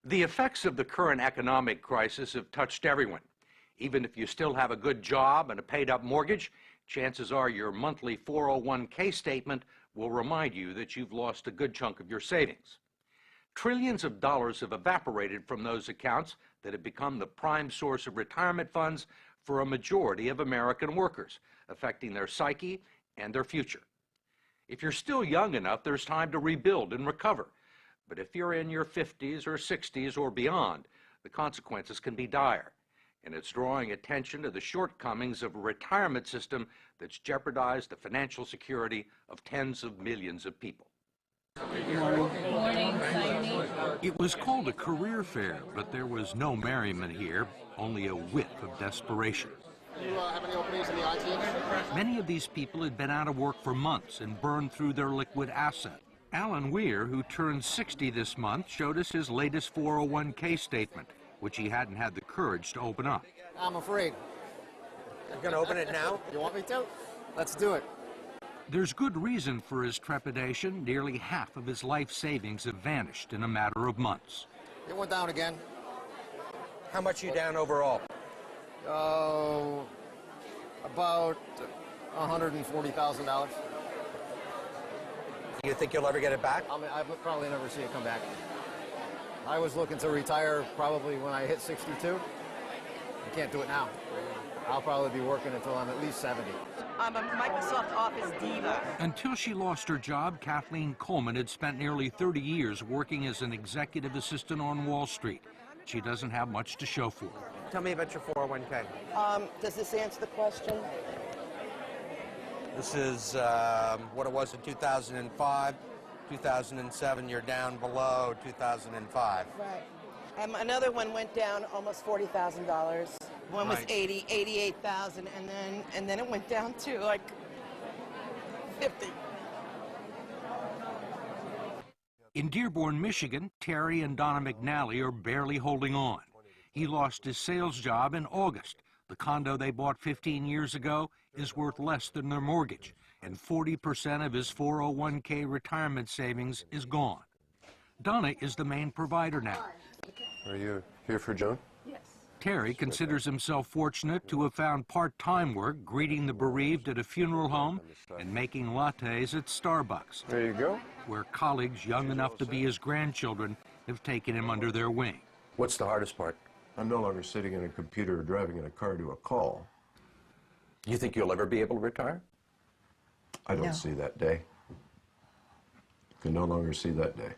The effects of the current economic crisis have touched everyone. Even if you still have a good job and a paid-up mortgage, chances are your monthly 401k statement will remind you that you've lost a good chunk of your savings. Trillions of dollars have evaporated from those accounts that have become the prime source of retirement funds for a majority of American workers, affecting their psyche and their future. If you're still young enough, there's time to rebuild and recover. But if you're in your 50s or 60s or beyond, the consequences can be dire. And it's drawing attention to the shortcomings of a retirement system that's jeopardized the financial security of tens of millions of people. Good morning. It was called a career fair, but there was no merriment here, only a whiff of desperation. Do you have any openings in the IT industry? Many of these people had been out of work for months and burned through their liquid asset. Alan Weir, who turned 60 this month, showed us his latest 401k statement, which he hadn't had the courage to open up. I'm afraid. You're going to open it now? You want me to? Let's do it. There's good reason for his trepidation. Nearly half of his life savings have vanished in a matter of months. It went down again. How much are you down overall? Oh, about $140,000. You think you'll ever get it back? I mean, I'll probably never see it come back. I was looking to retire probably when I hit 62. I can't do it now. I'll probably be working until I'm at least 70. I'm a Microsoft Office diva. Until she lost her job, Kathleen Coleman had spent nearly 30 years working as an executive assistant on Wall Street. She doesn't have much to show for it. Tell me about your 401k. Does this answer the question? This is what it was in 2005. 2007, you're down below 2005. Right. Another one went down almost $40,000. One was Right. 88,000, and then it went down to like 50. In Dearborn, Michigan, Terry and Donna McNally are barely holding on. He lost his sales job in August. The condo they bought 15 years ago is worth less than their mortgage, and 40% of his 401k retirement savings is gone. Donna is the main provider now. Are you here for Joan? Yes. Terry considers himself fortunate to have found part-time work greeting the bereaved at a funeral home and making lattes at Starbucks, There you go. where colleagues young enough to be his grandchildren have taken him under their wing. What's the hardest part? I'm no longer sitting in a computer or driving in a car to a call. Do you think you'll ever be able to retire? I don't see that day. Can no longer see that day.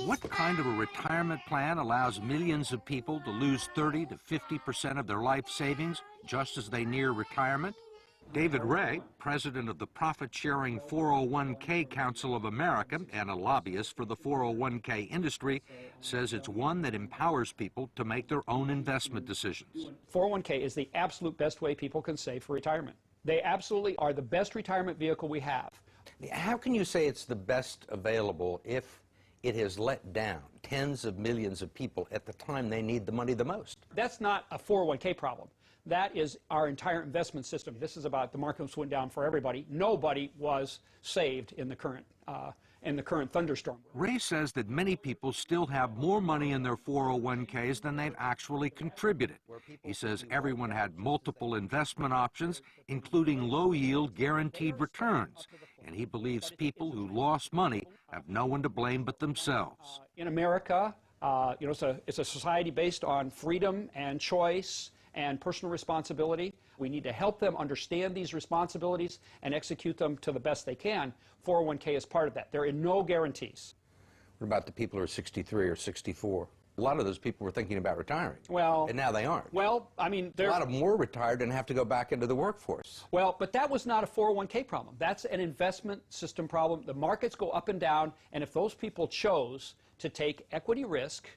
What kind of a retirement plan allows millions of people to lose 30 to 50% of their life savings just as they near retirement? David Ray, president of the profit-sharing 401k Council of America and a lobbyist for the 401k industry, says it's one that empowers people to make their own investment decisions. 401k is the absolute best way people can save for retirement. They absolutely are the best retirement vehicle we have. How can you say it's the best available if it has let down tens of millions of people at the time they need the money the most? That's not a 401k problem. That is our entire investment system. This is about the markets went down for everybody. Nobody was saved in the current thunderstorm. Ray says that many people still have more money in their 401ks than they've actually contributed. He says everyone had multiple investment options, including low-yield guaranteed returns, and he believes people who lost money have no one to blame but themselves. In America, it's a society based on freedom and choice and personal responsibility. We need to help them understand these responsibilities and execute them to the best they can. 401k is part of that. There are no guarantees. What about the people who are 63 or 64? A lot of those people were thinking about retiring. Well, and now they aren't. Well, I mean, a lot of them were retired and have to go back into the workforce. Well, but that was not a 401k problem. That's an investment system problem. The markets go up and down, and if those people chose to take equity risk,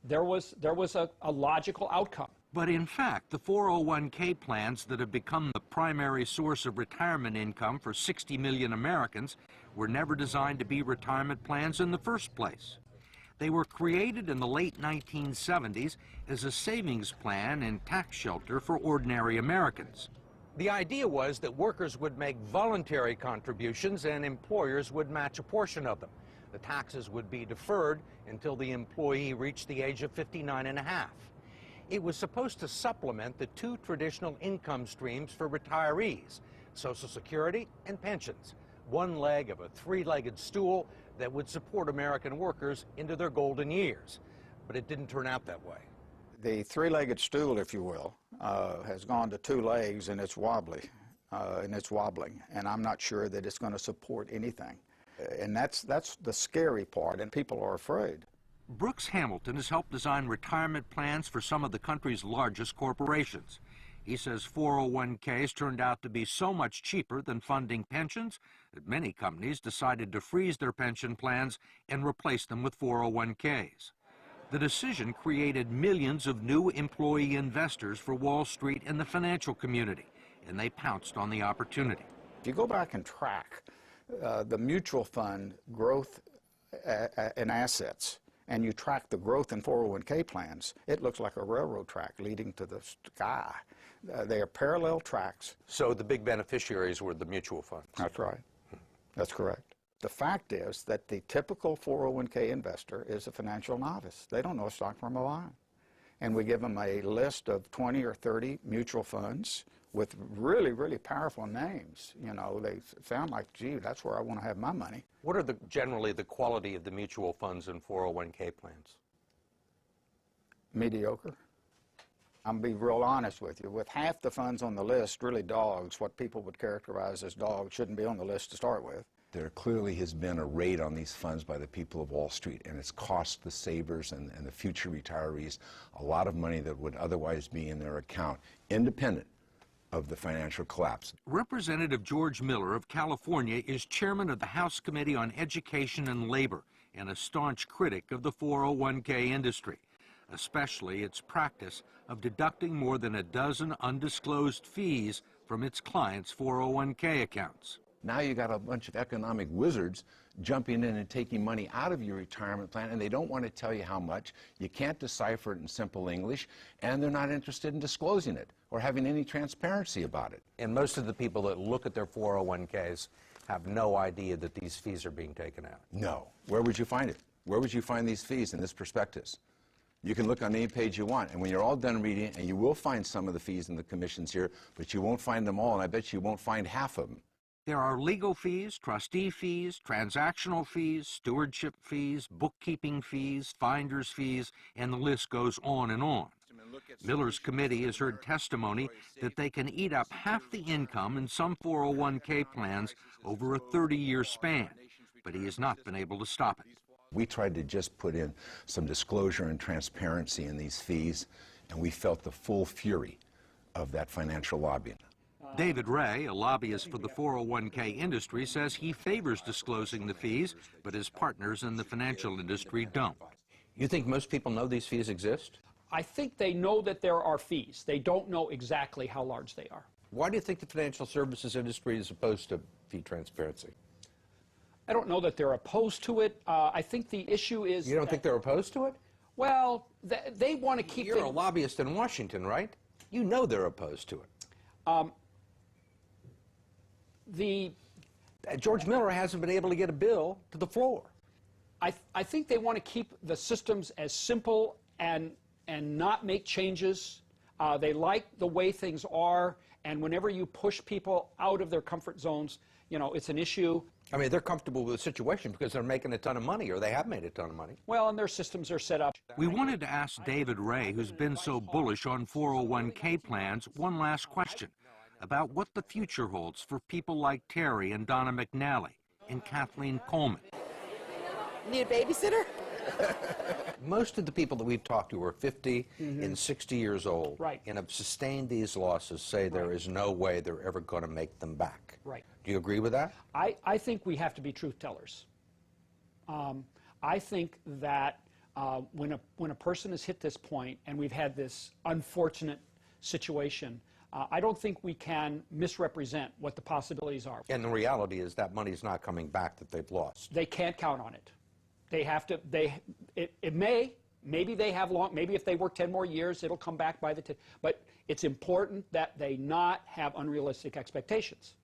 there was a logical outcome. But in fact, the 401k plans that have become the primary source of retirement income for 60 million Americans were never designed to be retirement plans in the first place. They were created in the late 1970s as a savings plan and tax shelter for ordinary Americans. The idea was that workers would make voluntary contributions and employers would match a portion of them. The taxes would be deferred until the employee reached the age of 59 and a half. It was supposed to supplement the two traditional income streams for retirees, Social Security and pensions, one leg of a three-legged stool that would support American workers into their golden years. But it didn't turn out that way. The three-legged stool, if you will, has gone to two legs, and it's wobbly, and it's wobbling, and I'm not sure that it's going to support anything. And that's the scary part, and people are afraid. Brooks Hamilton has helped design retirement plans for some of the country's largest corporations. He says 401ks turned out to be so much cheaper than funding pensions that many companies decided to freeze their pension plans and replace them with 401ks. The decision created millions of new employee investors for Wall Street and the financial community, and they pounced on the opportunity. If you go back and track the mutual fund growth in assets, and you track the growth in 401k plans, it looks like a railroad track leading to the sky. They are parallel tracks. So the big beneficiaries were the mutual funds. That's right. That's correct. The fact is that the typical 401k investor is a financial novice. They don't know a stock from a line. And we give them a list of 20 or 30 mutual funds with really, really powerful names. You know, they sound like, gee, that's where I want to have my money. What are generally the quality of the mutual funds and 401k plans? Mediocre. I'm going to be real honest with you. With half the funds on the list, really dogs, what people would characterize as dogs, shouldn't be on the list to start with. There clearly has been a raid on these funds by the people of Wall Street, and it's cost the savers and the future retirees a lot of money that would otherwise be in their account, independent of the financial collapse. Representative George Miller of California is chairman of the House Committee on Education and Labor and a staunch critic of the 401k industry, especially its practice of deducting more than a dozen undisclosed fees from its clients' 401k accounts. Now you got a bunch of economic wizards jumping in and taking money out of your retirement plan, and they don't want to tell you how much. You can't decipher it in simple English, and they're not interested in disclosing it or having any transparency about it. And most of the people that look at their 401ks have no idea that these fees are being taken out. No. Where would you find it? Where would you find these fees in this prospectus? You can look on any page you want, and when you're all done reading it, and you will find some of the fees and the commissions here, but you won't find them all, and I bet you won't find half of them. There are legal fees, trustee fees, transactional fees, stewardship fees, bookkeeping fees, finder's fees, and the list goes on and on. Miller's committee has heard testimony that they can eat up half the income in some 401k plans over a 30-year span, but he has not been able to stop it. We tried to just put in some disclosure and transparency in these fees, and we felt the full fury of that financial lobbying. David Ray, a lobbyist for the 401k industry, says he favors disclosing the fees, but his partners in the financial industry don't. You think most people know these fees exist? I think they know that there are fees. They don't know exactly how large they are. Why do you think the financial services industry is opposed to fee transparency? I don't know that they're opposed to it. I think the issue is... You don't think they're opposed to it? Well, they want to keep... You're a lobbyist in Washington, right? You know they're opposed to it. George Miller hasn't been able to get a bill to the floor. I think they want to keep the systems as simple and not make changes. They like the way things are, and whenever you push people out of their comfort zones, you know, it's an issue. I mean, they're comfortable with the situation because they're making a ton of money, or they have made a ton of money. Well, and their systems are set up. We wanted to ask David Ray, who's been so bullish on 401k plans, one last question about what the future holds for people like Terry and Donna McNally and Kathleen Coleman. Need a babysitter? Most of the people that we've talked to are 50 and 60 years old, Right. and have sustained these losses, say there is no way they're ever going to make them back. Right. Do you agree with that? I think we have to be truth tellers. I think that when a person has hit this point and we've had this unfortunate situation, I don't think we can misrepresent what the possibilities are. And the reality is that money's not coming back that they've lost. They can't count on it. They have to, maybe they have maybe if they work 10 more years, it'll come back by the 10, but it's important that they not have unrealistic expectations.